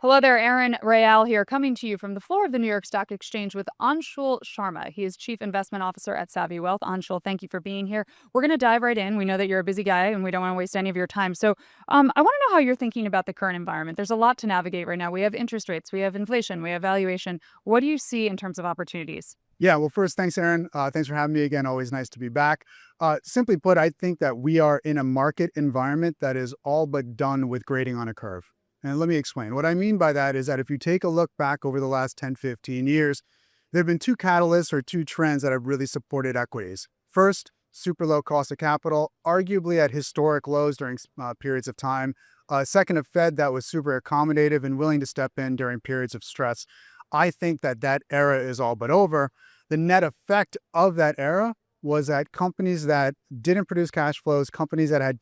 Hello there, Aaron Rayal here, coming to you from the floor of the New York Stock Exchange with Anshul Sharma. He is Chief Investment Officer at Savvy Wealth. Anshul, thank you for being here. We're going to dive right in. We know that you're a busy guy and we don't want to waste any of your time. I want to know how you're thinking about the current environment. There's a lot to navigate right now. We have interest rates, we have inflation, we have valuation. What do you see in terms of opportunities? Yeah, well, first, thanks, Aaron. Thanks for having me again. Always nice to be back. Simply put, I think that we are in a market environment that is all but done with grading on a curve. And let me explain. What I mean by that is that if you take a look back over the last 10, 15 years, there have been two catalysts or two trends that have really supported equities. First, super low cost of capital, arguably at historic lows during periods of time. Second, a Fed that was super accommodative and willing to step in during periods of stress. I think that that era is all but over. The net effect of that era was that companies that didn't produce cash flows, companies that had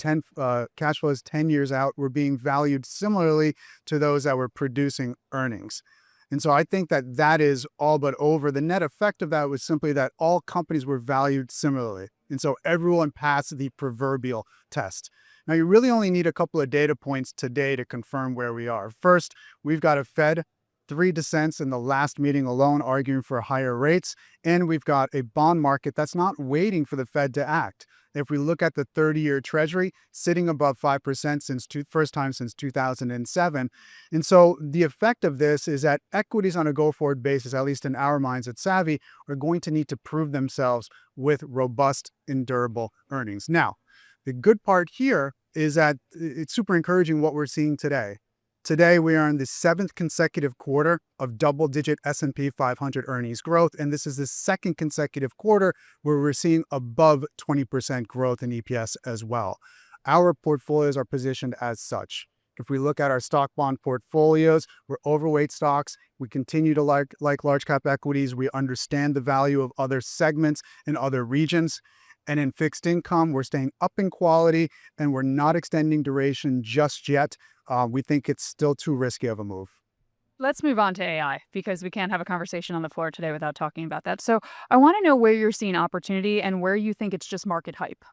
cash flows 10 years out, were being valued similarly to those that were producing earnings. And so I think that that is all but over. The net effect of that was simply that all companies were valued similarly. And so everyone passed the proverbial test. Now, you really only need a couple of data points today to confirm where we are. First, we've got a Fed, 3 dissents in the last meeting alone arguing for higher rates, and we've got a bond market that's not waiting for the Fed to act. If we look at the 30-year Treasury, sitting above 5% first time since 2007. And so the effect of this is that equities on a go-forward basis, at least in our minds at Savvy, are going to need to prove themselves with robust and durable earnings. Now, the good part here is that it's super encouraging what we're seeing today. Today, we are in the 7th consecutive quarter of double-digit S&P 500 earnings growth, and this is the second consecutive quarter where we're seeing above 20% growth in EPS as well. Our portfolios are positioned as such. If we look at our stock bond portfolios, we're overweight stocks. We continue to like large cap equities. We understand the value of other segments in other regions. And in fixed income, we're staying up in quality and we're not extending duration just yet. We think it's still too risky of a move. Let's move on to AI because we can't have a conversation on the floor today without talking about that. So I want to know where you're seeing opportunity and where you think it's just market hype.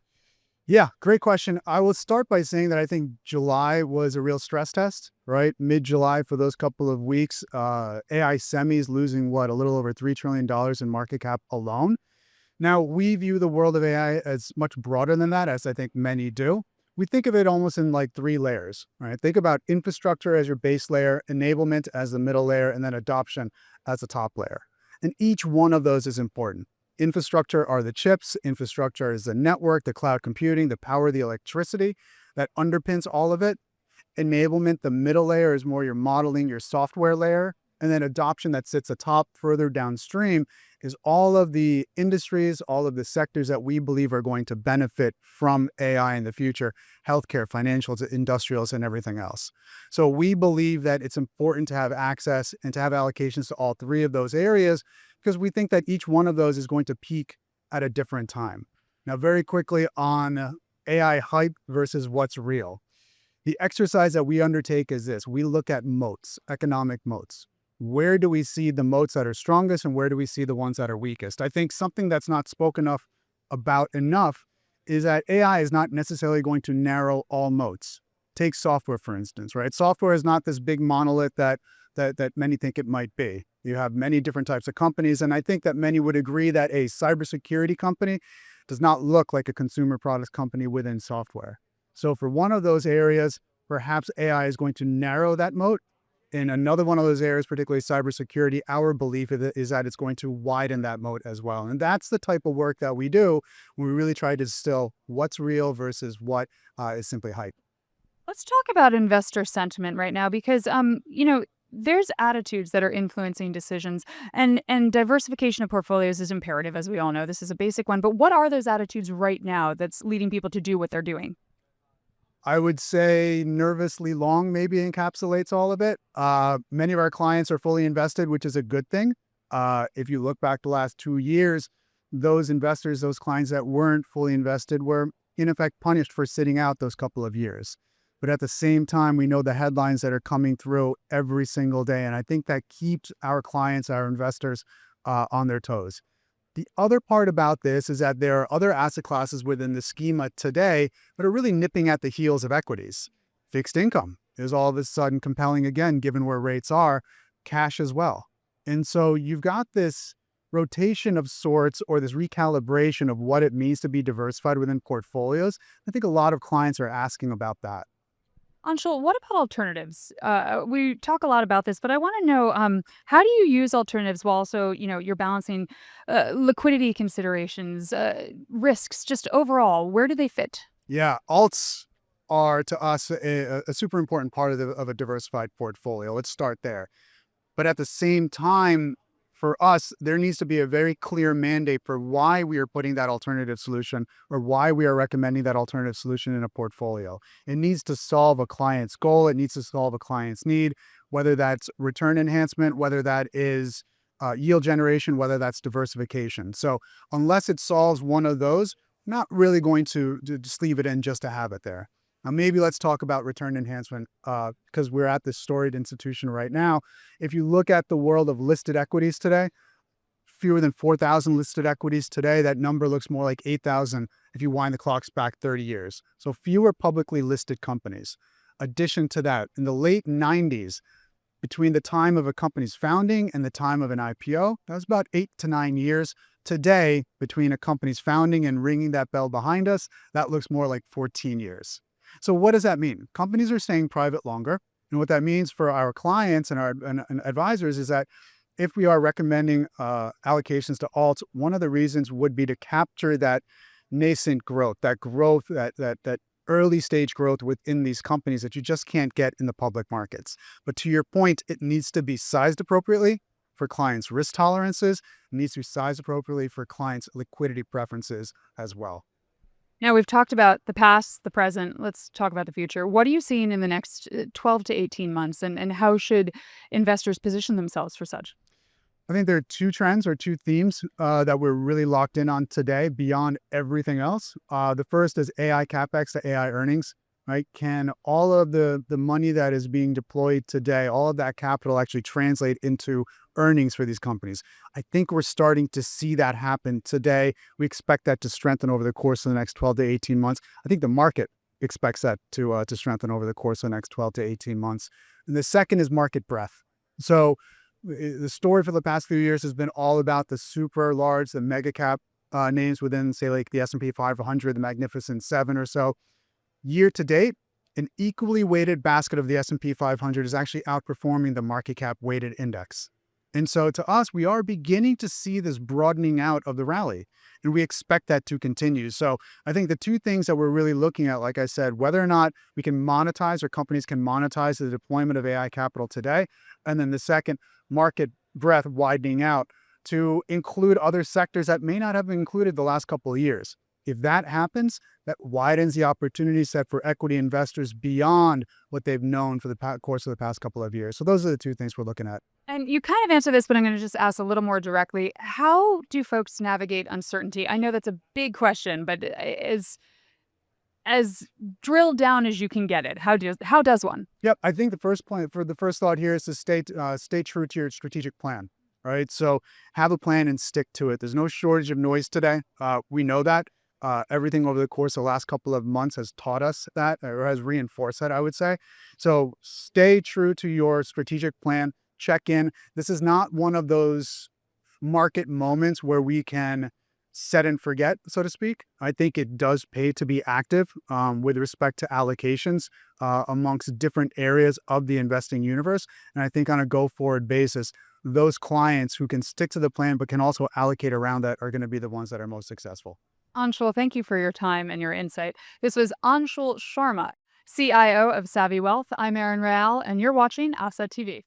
Yeah, great question. I will start by saying that I think July was a real stress test, right? Mid-July for those couple of weeks, AI semis losing a little over $3 trillion in market cap alone. Now, we view the world of AI as much broader than that, as I think many do. We think of it almost in like 3 layers, right? Think about infrastructure as your base layer, enablement as the middle layer, and then adoption as the top layer. And each one of those is important. Infrastructure are the chips, infrastructure is the network, the cloud computing, the power, the electricity that underpins all of it. Enablement, the middle layer, is more your modeling, your software layer. And then adoption that sits atop further downstream is all of the industries, all of the sectors that we believe are going to benefit from AI in the future: healthcare, financials, industrials, and everything else. So we believe that it's important to have access and to have allocations to all 3 of those areas because we think that each one of those is going to peak at a different time. Now, very quickly on AI hype versus what's real. The exercise that we undertake is this: we look at moats, economic moats. Where do we see the moats that are strongest and where do we see the ones that are weakest? I think something that's not spoken about enough is that AI is not necessarily going to narrow all moats. Take software, for instance, right? Software is not this big monolith that many think it might be. You have many different types of companies, and I think that many would agree that a cybersecurity company does not look like a consumer products company within software. So for one of those areas, perhaps AI is going to narrow that moat. In another one of those areas, particularly cybersecurity, our belief is that it's going to widen that moat as well. And that's the type of work that we do when we really try to distill what's real versus what is simply hype. Let's talk about investor sentiment right now because, there's attitudes that are influencing decisions and diversification of portfolios is imperative, as we all know. This is a basic one. But what are those attitudes right now that's leading people to do what they're doing? I would say nervously long maybe encapsulates all of it. Many of our clients are fully invested, which is a good thing. If you look back the last 2 years, those investors, those clients that weren't fully invested were in effect punished for sitting out those couple of years. But at the same time, we know the headlines that are coming through every single day. And I think that keeps our clients, our investors on their toes. The other part about this is that there are other asset classes within the schema today that are really nipping at the heels of equities. Fixed income, is all of a sudden compelling again, given where rates are, cash as well. And so you've got this rotation of sorts or this recalibration of what it means to be diversified within portfolios. I think a lot of clients are asking about that. Anshul, what about alternatives? We talk a lot about this, but I want to know how do you use alternatives while also, you're balancing liquidity considerations, risks, just overall, where do they fit? Yeah, alts are to us a super important part of a diversified portfolio. Let's start there. But at the same time, for us, there needs to be a very clear mandate for why we are putting that alternative solution or why we are recommending that alternative solution in a portfolio. It needs to solve a client's goal. It needs to solve a client's need, whether that's return enhancement, whether that is yield generation, whether that's diversification. So unless it solves one of those, not really going to just leave it in just to have it there. Now, maybe let's talk about return enhancement because we're at this storied institution right now. If you look at the world of listed equities today, fewer than 4,000 listed equities today. That number looks more like 8,000 if you wind the clocks back 30 years. So fewer publicly listed companies. Addition to that, in the late 90s, between the time of a company's founding and the time of an IPO, that was about 8 to 9 years. Today, between a company's founding and ringing that bell behind us, that looks more like 14 years. So what does that mean? Companies are staying private longer. And what that means for our clients and our and advisors is that if we are recommending allocations to alts, one of the reasons would be to capture that nascent growth, that early stage growth within these companies that you just can't get in the public markets. But to your point, it needs to be sized appropriately for clients' risk tolerances. It needs to be sized appropriately for clients' liquidity preferences as well. Now, we've talked about the past, the present. Let's talk about the future. What are you seeing in the next 12 to 18 months, and how should investors position themselves for such? I think there are two trends or two themes that we're really locked in on today beyond everything else. The first is AI capex to AI earnings, right? Can all of the money that is being deployed today, all of that capital actually translate into earnings for these companies? I think we're starting to see that happen today. We expect that to strengthen over the course of the next 12 to 18 months. I think the market expects that to strengthen over the course of the next 12 to 18 months. And the second is market breadth. So the story for the past few years has been all about the super large, the mega cap names within, say, like the S&P 500, the Magnificent Seven or so. Year to date, an equally weighted basket of the S&P 500 is actually outperforming the market cap weighted index. And so to us, we are beginning to see this broadening out of the rally, and we expect that to continue. So I think the two things that we're really looking at, like I said, whether or not we can monetize or companies can monetize the deployment of AI capital today. And then the second, market breadth widening out to include other sectors that may not have been included the last couple of years. If that happens, that widens the opportunity set for equity investors beyond what they've known for the course of the past couple of years. So those are the two things we're looking at. And you kind of answer this, but I'm going to just ask a little more directly. How do folks navigate uncertainty? I know that's a big question, but as drilled down as you can get it, how does one? Yep, I think the first thought here is to stay true to your strategic plan. Right, so have a plan and stick to it. There's no shortage of noise today. We know that. Everything over the course of the last couple of months has taught us that, or has reinforced that, I would say. So stay true to your strategic plan. Check in. This is not one of those market moments where we can set and forget, so to speak. I think it does pay to be active with respect to allocations amongst different areas of the investing universe. And I think on a go-forward basis, those clients who can stick to the plan but can also allocate around that are going to be the ones that are most successful. Anshul, thank you for your time and your insight. This was Anshul Sharma, CIO of Savvy Wealth. I'm Erin Real, and you're watching Asset TV.